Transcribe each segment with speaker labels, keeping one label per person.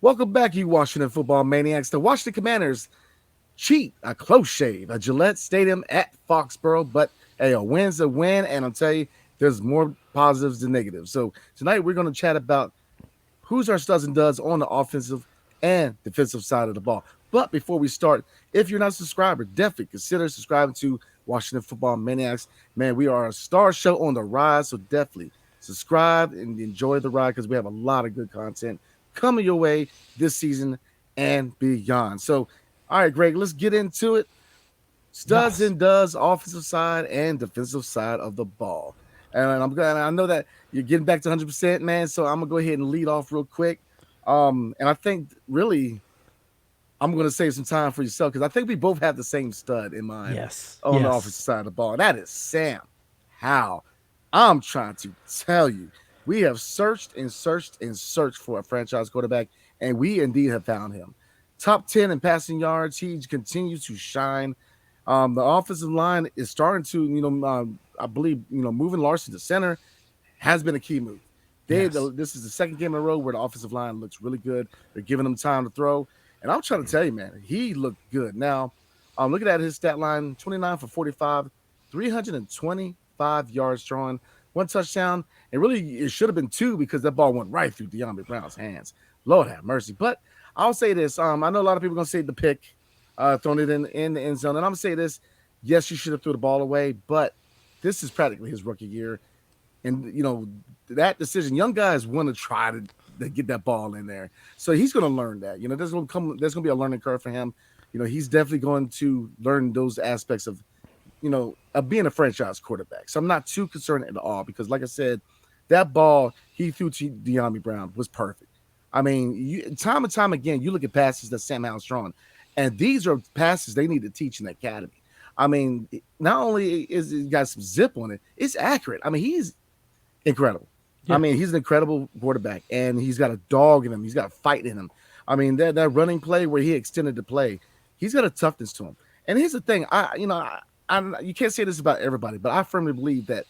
Speaker 1: Welcome back, you Washington football maniacs. The Washington Commanders cheat a close shave at Gillette Stadium at Foxborough, but hey, a win's a win, and I'll tell you, there's more positives than negatives. So tonight we're going to chat about who's our studs and duds on the offensive and defensive side of the ball. But before we start, if you're not a subscriber, definitely consider subscribing to Washington Football Maniacs. Man, we are a star show on the rise, so definitely subscribe and enjoy the ride because we have a lot of good content coming your way this season and beyond. So, all right, Greg, let's get into it. Studs
Speaker 2: Nice.
Speaker 1: and duds, offensive side and defensive side of the ball. And I'm glad I know that you're getting back to 100%, man. So I'm gonna go ahead and lead off real quick. And I think really I'm gonna save some time for yourself because I think we both have the same stud in mind
Speaker 2: Yes.
Speaker 1: on the offensive
Speaker 2: Yes.
Speaker 1: side of the ball. And that is Sam Howell. I'm trying to tell you, we have searched and searched and searched for a franchise quarterback, and we indeed have found him. Top 10 in passing yards. He continues to shine. The offensive line is starting to, I believe, moving Larson to center has been a key move.
Speaker 2: Yes.
Speaker 1: This is the second game in a row where the offensive line looks really good. They're giving him time to throw. And I'm trying to tell you, man, he looked good. Now, looking at his stat line 29 for 45, 325 yards throwing, one touchdown. And really, it should have been two because that ball went right through De'Ami Brown's hands. Lord have mercy. But I'll say this. I know a lot of people are going to say the pick, throwing it in the end zone. And I'm going to say this. Yes, you should have threw the ball away, but this is practically his rookie year. And, that decision, young guys want to try to get that ball in there. So he's going to learn that. There's going to be a learning curve for him. He's definitely going to learn those aspects of being a franchise quarterback. So I'm not too concerned at all because, like I said, that ball he threw to De'Ami Brown was perfect. I mean, time and time again, you look at passes that Sam Howell's throwing, and these are passes they need to teach in the academy. I mean, not only is it got some zip on it, it's accurate. I mean, he's incredible. I
Speaker 2: Yeah.
Speaker 1: mean, he's an incredible quarterback, and he's got a dog in him. He's got a fight in him. I mean, that running play where he extended the play, he's got a toughness to him. And here's the thing, you can't say this about everybody, but I firmly believe that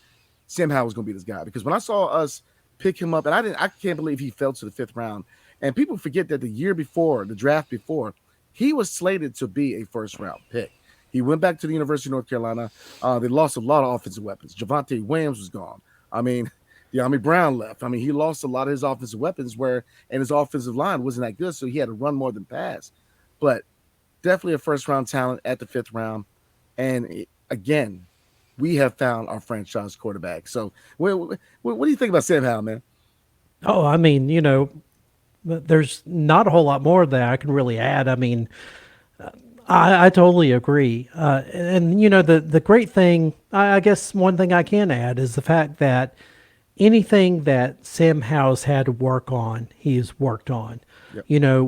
Speaker 1: Sam Howell was going to be this guy because when I saw us pick him up, and I can't believe he fell to the fifth round. And people forget that the year before, the draft before, he was slated to be a first round pick. He went back to the University of North Carolina. They lost a lot of offensive weapons. Javonte Williams was gone. I mean, De'Ami Brown left. I mean, he lost a lot of his offensive weapons and his offensive line wasn't that good, so he had to run more than pass. But definitely a first round talent at the fifth round. And again, we have found our franchise quarterback. So, what do you think about Sam Howell, man?
Speaker 2: Oh, I mean, there's not a whole lot more that I can really add. I mean, I totally agree. And the great thing, I guess, one thing I can add is the fact that anything that Sam Howell's had to work on, he has worked on.
Speaker 1: Yep.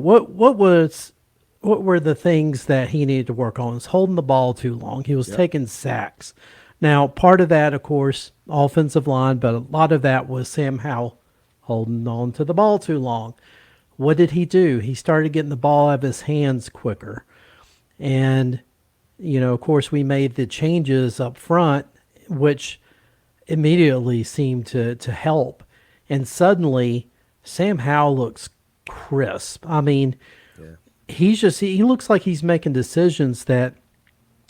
Speaker 2: What were the things that he needed to work on? Was holding the ball too long. He was
Speaker 1: Yep.
Speaker 2: taking sacks. Now, part of that, of course, offensive line, but a lot of that was Sam Howell holding on to the ball too long. What did he do? He started getting the ball out of his hands quicker. And, of course, we made the changes up front, which immediately seemed to help. And suddenly, Sam Howell looks crisp. I mean,
Speaker 1: Yeah.
Speaker 2: he looks like he's making decisions that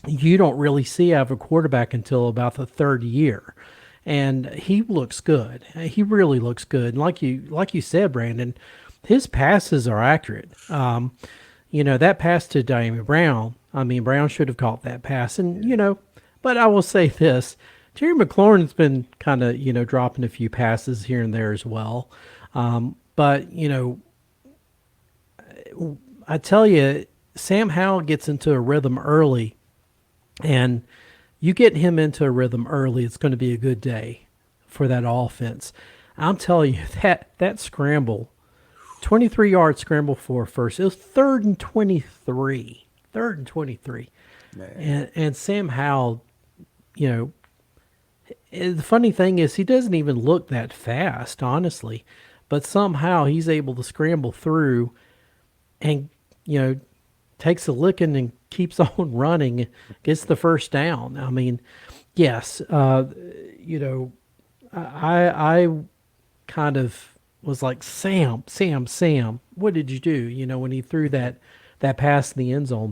Speaker 2: you don't really see out of a quarterback until about the third year. And he looks good. He really looks good. And like you said, Brandon, his passes are accurate. That pass to Diami Brown, I mean, Brown should have caught that pass. And, but I will say this. Terry McLaurin's been kind of, dropping a few passes here and there as well. But, I tell you, Sam Howell gets into a rhythm early. And you get him into a rhythm early, it's going to be a good day for that offense. I'm telling you, that scramble, 23-yard scramble for first, it was third and 23. Third and 23.
Speaker 1: Man.
Speaker 2: And Sam Howell, the funny thing is he doesn't even look that fast, honestly. But somehow he's able to scramble through and, takes a licking and keeps on running, gets the first down. I mean, yes, I kind of was like, Sam, Sam, Sam, what did you do? When he threw that pass in the end zone.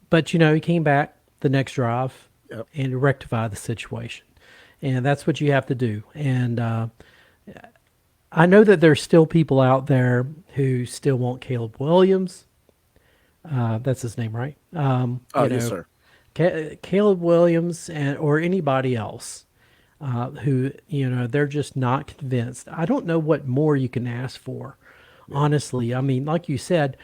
Speaker 2: But he came back the next drive
Speaker 1: Yep.
Speaker 2: and rectified the situation, and that's what you have to do. And I know that there's still people out there who still want Caleb Williams. That's his name, right?
Speaker 1: Oh, yes, sir.
Speaker 2: Caleb Williams or anybody else who they're just not convinced. I don't know what more you can ask for,
Speaker 1: Yeah.
Speaker 2: honestly. I mean, like you said,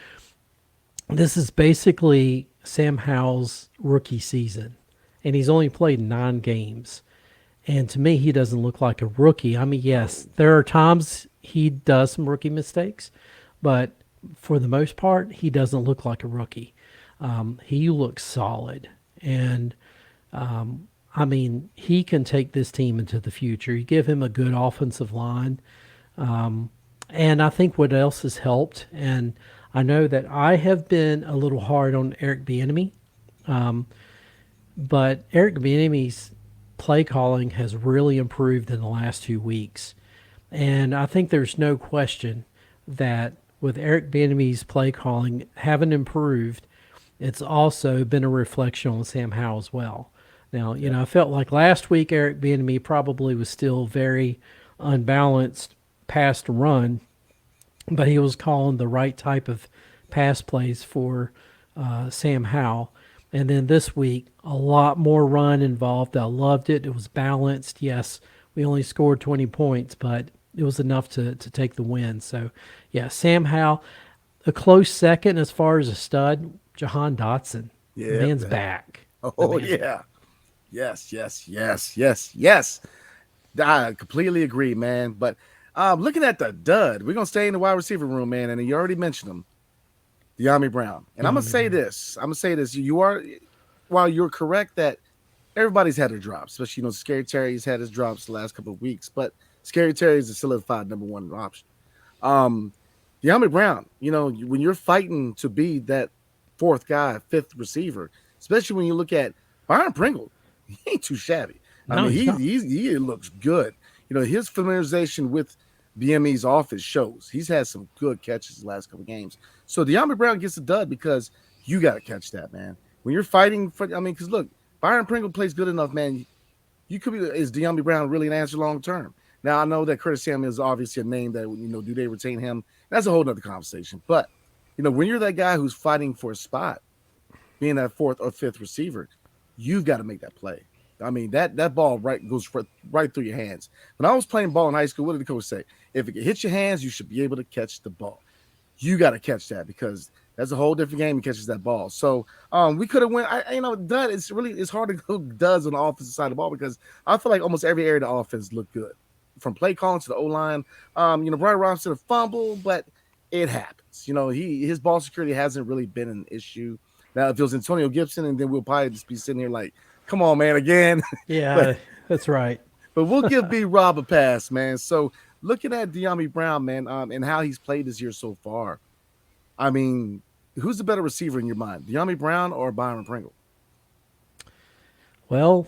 Speaker 2: this is basically Sam Howell's rookie season, and he's only played 9 games. And to me, he doesn't look like a rookie. I mean, yes, there are times he does some rookie mistakes, but for the most part, he doesn't look like a rookie. He looks solid. And I mean, he can take this team into the future. You give him a good offensive line. And I think what else has helped, and I know that I have been a little hard on Eric Bieniemy, but Eric Bieniemy's play calling has really improved in the last 2 weeks. And I think there's no question that with Eric Bieniemy's play calling having improved, it's also been a reflection on Sam Howell as well. Now,
Speaker 1: Yeah.
Speaker 2: I felt like last week Eric Bieniemy probably was still very unbalanced pass to run, but he was calling the right type of pass plays for Sam Howell. And then this week, a lot more run involved. I loved it. It was balanced. Yes, we only scored 20 points, but it was enough to take the win. So, yeah, Sam Howell, a close second as far as a stud, Jahan Dotson. The
Speaker 1: Yeah.
Speaker 2: man's back. The
Speaker 1: Oh,
Speaker 2: man's
Speaker 1: yeah. Yes, yes, yes, yes, yes. I completely agree, man. But looking at the dud, we're gonna stay in the wide receiver room, man. And you already mentioned him, De'Ami Brown. And I'm gonna
Speaker 2: De'Ami
Speaker 1: say
Speaker 2: Brown.
Speaker 1: this. I'm gonna say this. You are, while you're correct that everybody's had their drops, especially Scary Terry's had his drops the last couple of weeks, but Scary Terry is a solidified number one option. Um, De'Ami Brown, when you're fighting to be that fourth guy, fifth receiver, especially when you look at Byron Pringle, he ain't too shabby. I
Speaker 2: No,
Speaker 1: mean,
Speaker 2: he's not.
Speaker 1: he looks good. His familiarization with BME's offense shows. He's had some good catches the last couple of games. So De'Ami Brown gets a dud because you got to catch that, man. When you're fighting for, I mean, because look, Byron Pringle plays good enough, man. You could be, is De'Ami Brown really an answer long term? Now I know that Curtis Samuel is obviously a name that do they retain him? That's a whole nother conversation. But when you're that guy who's fighting for a spot, being that fourth or fifth receiver, you've got to make that play. I mean that ball goes right through your hands. When I was playing ball in high school, what did the coach say? If it hits your hands, you should be able to catch the ball. You got to catch that because that's a whole different game. He catches that ball. So we could have went. Dud. It's hard to go duds on the offensive side of the ball because I feel like almost every area of the offense looked good, from play calling to the O line. Brian Robinson a fumble, but it happens. His ball security hasn't really been an issue. Now if it was Antonio Gibson, and then we'll probably just be sitting here like, come on, man, again. but
Speaker 2: Yeah, that's right.
Speaker 1: but we'll give B Rob a pass, man. So looking at De'Ami Brown, man, and how he's played this year so far, I mean, who's the better receiver in your mind, De'Ami Brown or Byron Pringle?
Speaker 2: Well,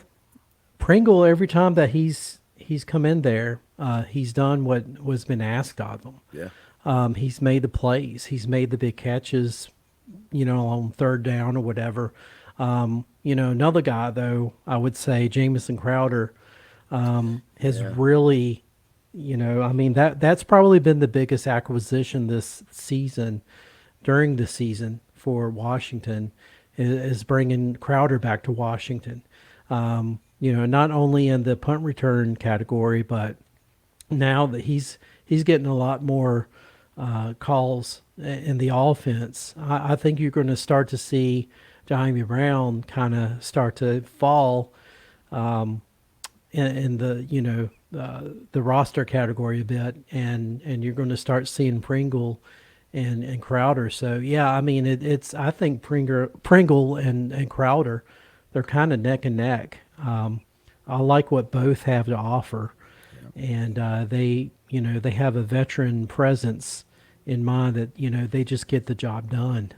Speaker 2: Pringle, every time that he's come in there, he's done what was been asked of him.
Speaker 1: Yeah,
Speaker 2: He's made the plays. He's made the big catches, on third down or whatever. Another guy though, I would say Jamison Crowder has
Speaker 1: yeah,
Speaker 2: really, I mean that's probably been the biggest acquisition this season, during the season for Washington, is bringing Crowder back to Washington. Not only in the punt return category, but now that he's getting a lot more calls in the offense, I think you're going to start to see Jaime Brown kind of start to fall in the the roster category a bit, and you're going to start seeing Pringle and Crowder. So yeah, I mean it's I think Pringle and Crowder, they're kind of neck and neck. I like what both have to offer,
Speaker 1: yeah.
Speaker 2: and they have a veteran presence in mind that they just get the job done.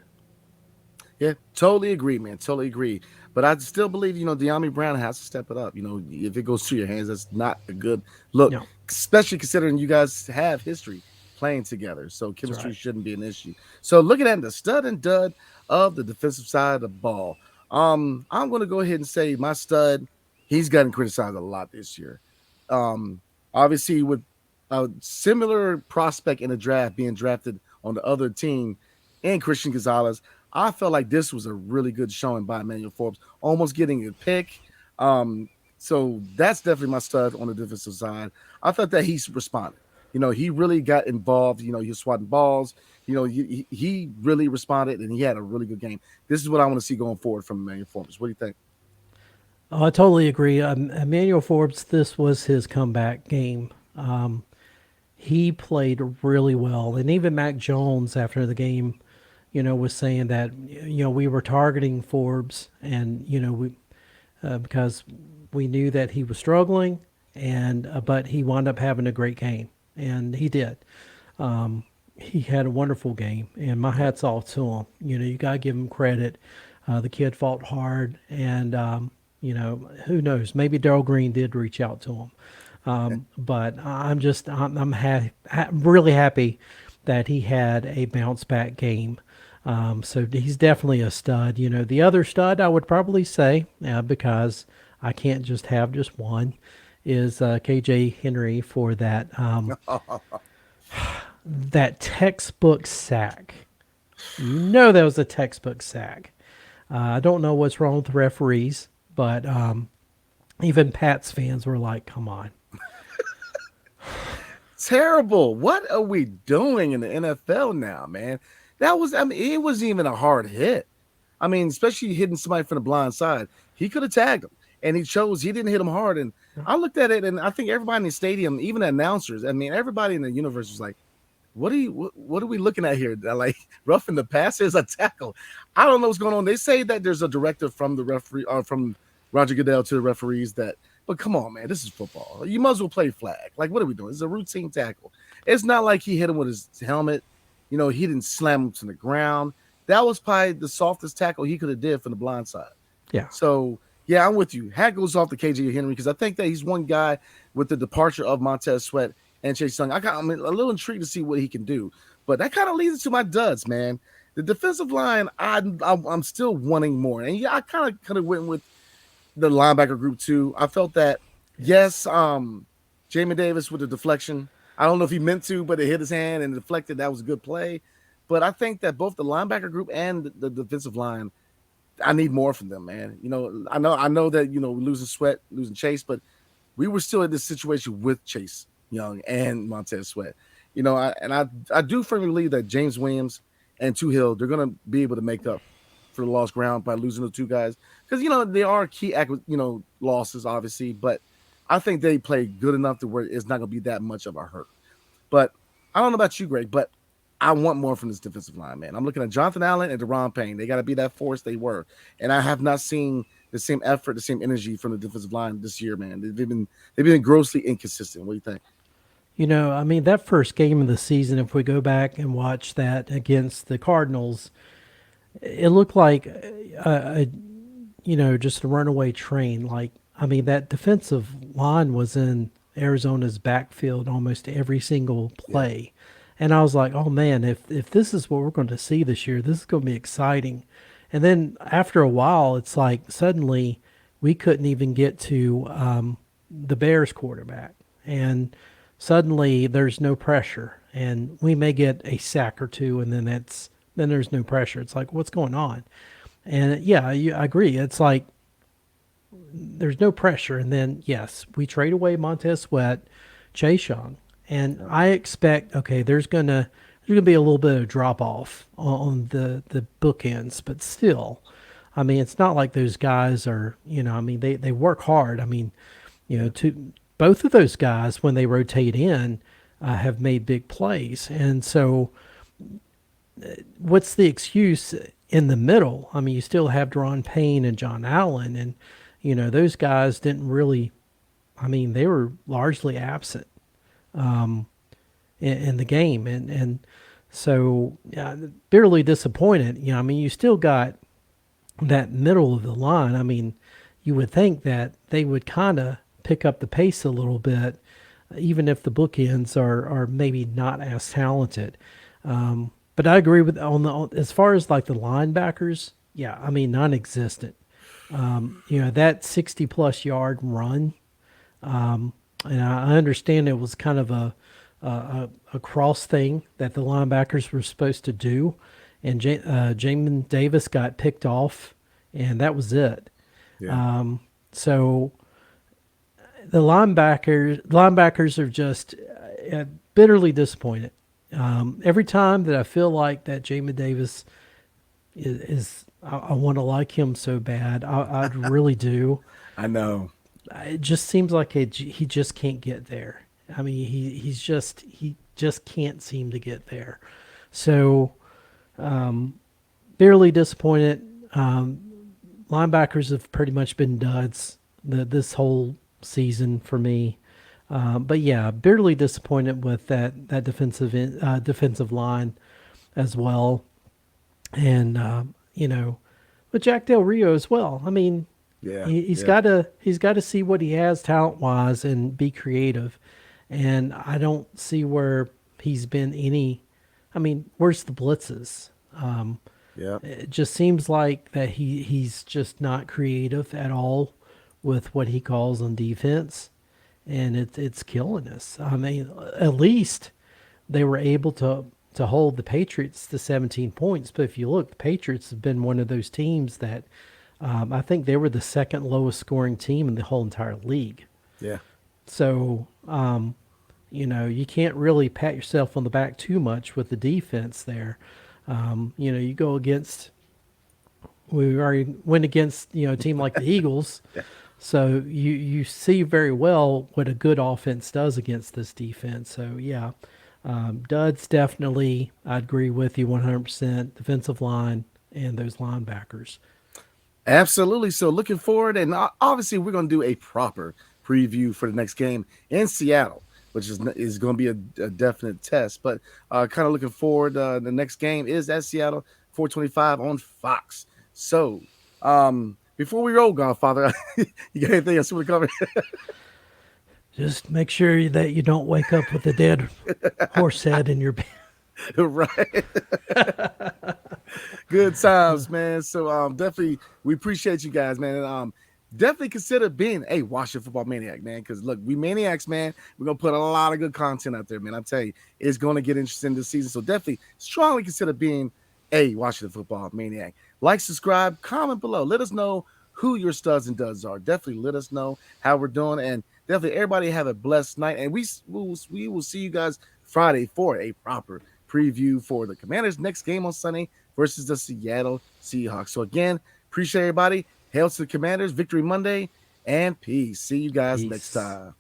Speaker 1: Yeah, totally agree, man. Totally agree. But I still believe, De'Ami Brown has to step it up. If it goes through your hands, that's not a good look,
Speaker 2: No,
Speaker 1: especially considering you guys have history playing together. So
Speaker 2: that's
Speaker 1: chemistry
Speaker 2: right.
Speaker 1: shouldn't be an issue. So looking at the stud and dud of the defensive side of the ball, I'm going to go ahead and say my stud, he's gotten criticized a lot this year. Obviously, with a similar prospect in the draft being drafted on the other team and Christian Gonzalez, I felt like this was a really good showing by Emmanuel Forbes, almost getting a pick. So that's definitely my stud on the defensive side. I thought that he's responded. He really got involved. He was swatting balls. He really responded, and he had a really good game. This is what I want to see going forward from Emmanuel Forbes. What do you think?
Speaker 2: Oh, I totally agree. Emmanuel Forbes, this was his comeback game. He played really well, and even Mac Jones after the game, was saying that we were targeting Forbes, and we because we knew that he was struggling, and but he wound up having a great game, and he did. He had a wonderful game, and my
Speaker 1: Yep.
Speaker 2: hats off to him. You gotta give him credit. The kid fought hard, and who knows? Maybe Darrell Green did reach out to him, but I'm really happy that he had a bounce back game. So he's definitely a stud. The other stud I would probably say, because I can't just have just one, is KJ Henry for that textbook sack. That was a textbook sack. I don't know what's wrong with the referees, but even Pats fans were like, "Come on."
Speaker 1: Terrible. What are we doing in the NFL now, man? It wasn't even a hard hit. Especially hitting somebody from the blind side. He could have tagged him, and he didn't hit him hard. And I looked at it, and I think everybody in the stadium, even the announcers, everybody in the universe was like, what are we looking at here? Like roughing the pass is a tackle. I don't know what's going on. They say that there's a directive from the referee or from Roger Goodell to the referees but come on, man, this is football. You might as well play flag. Like, what are we doing? It's a routine tackle. It's not like he hit him with his helmet. He didn't slam him to the ground. That was probably the softest tackle he could have did from the blind side.
Speaker 2: Yeah.
Speaker 1: So yeah, I'm with you. Hat goes off to KJ Henry because I think that he's one guy with the departure of Montez Sweat and Chase Young. I'm a little intrigued to see what he can do. But that kind of leads to my duds, man. The defensive line, I'm still wanting more. And yeah, I kind of went with the linebacker group too. I felt that
Speaker 2: Yes.
Speaker 1: yes, Jamin Davis with the deflection. I don't know if he meant to, but it hit his hand and deflected. That was a good play. But I think that both the linebacker group and the defensive line, I need more from them, man. I know that losing Sweat, losing Chase, but we were still in this situation with Chase Young and Montez Sweat. I do firmly believe that James Williams and Two Hill, they're gonna be able to make up for the lost ground by losing the two guys because they are key losses obviously, but I think they play good enough to where it's not gonna be that much of a hurt. But I don't know about you, Greg, but I want more from this defensive line, man. I'm looking at Jonathan Allen and Deron Payne. They got to be that force they were, and I have not seen the same effort, the same energy from the defensive line this year, man. They've been grossly inconsistent. What do you think?
Speaker 2: That first game of the season, if we go back and watch that against the Cardinals, it looked like just a runaway train. Like, that defensive line was in Arizona's backfield almost every single
Speaker 1: Yeah,
Speaker 2: play. And I was like, oh man, if this is what we're going to see this year, this is going to be exciting. And then after a while, it's like suddenly we couldn't even get to the Bears quarterback. And suddenly there's no pressure. And we may get a sack or two, and then there's no pressure. It's like, what's going on? And yeah, I agree. It's like there's no pressure. And then, yes, we trade away Montez Sweat, Chase Young. And I expect, okay, there's gonna be a little bit of drop off on the bookends, but still, it's not like those guys are, they work hard.
Speaker 1: yeah,
Speaker 2: To both of those guys when they rotate in, have made big plays, and so what's the excuse in the middle? You still have Deron Payne and John Allen, and those guys didn't really. They were largely absent in the game, and so bitterly disappointed. You still got that middle of the line, I mean, you would think that they would kind of pick up the pace a little bit, even if the bookends are maybe not as talented. But I agree with as far as like the linebackers, yeah, I mean non-existent. That 60 plus yard run, and I understand it was kind of a cross thing that the linebackers were supposed to do, and Jamin Davis got picked off, and that was it.
Speaker 1: Yeah.
Speaker 2: So the linebackers are just bitterly disappointed. Every time that I feel like that Jamin Davis is I want to like him so bad. I really do.
Speaker 1: I know.
Speaker 2: It just seems like he just can't get there. I mean, he just can't seem to get there. So barely disappointed. Linebackers have pretty much been duds this whole season for me. But yeah, barely disappointed with that defensive line as well, and with Jack Del Rio as well. I mean,
Speaker 1: Yeah.
Speaker 2: he's
Speaker 1: Yeah.
Speaker 2: got to see what he has talent wise and be creative, and I don't see where he's been any. I mean, where's the blitzes?
Speaker 1: Yeah.
Speaker 2: It just seems like that he's just not creative at all with what he calls on defense, and it's killing us. I mean, at least they were able to hold the Patriots to 17 points. But if you look, the Patriots have been one of those teams that I think they were the second lowest scoring team in the whole entire league.
Speaker 1: Yeah.
Speaker 2: So you can't really pat yourself on the back too much with the defense there. You go against we already went against a team like the Eagles,
Speaker 1: Yeah.
Speaker 2: so you see very well what a good offense does against this defense. So yeah, duds definitely. I'd agree with you 100%. Defensive line and those linebackers.
Speaker 1: Absolutely. So looking forward, and obviously we're going to do a proper preview for the next game in Seattle, which is going to be a definite test. But kind of looking forward. The next game is at Seattle, 4:25 on Fox. So before we roll, Godfather, you got anything else you want to cover?
Speaker 2: Just make sure that you don't wake up with a dead horse head in your bed.
Speaker 1: Right. Good times, man. So definitely we appreciate you guys, man. And definitely consider being a Washington football maniac, man. Because look, we maniacs, man. We're gonna put a lot of good content out there, man. I tell you, it's gonna get interesting this season. So definitely strongly consider being a Washington football maniac. Like, subscribe, comment below. Let us know who your studs and duds are. Definitely let us know how we're doing, and definitely everybody have a blessed night. And we will see you guys Friday for a proper preview for the Commanders' next game on Sunday versus the Seattle Seahawks. So again, appreciate everybody. Hail to the Commanders, victory Monday, and peace. See you guys next
Speaker 2: Peace.
Speaker 1: time.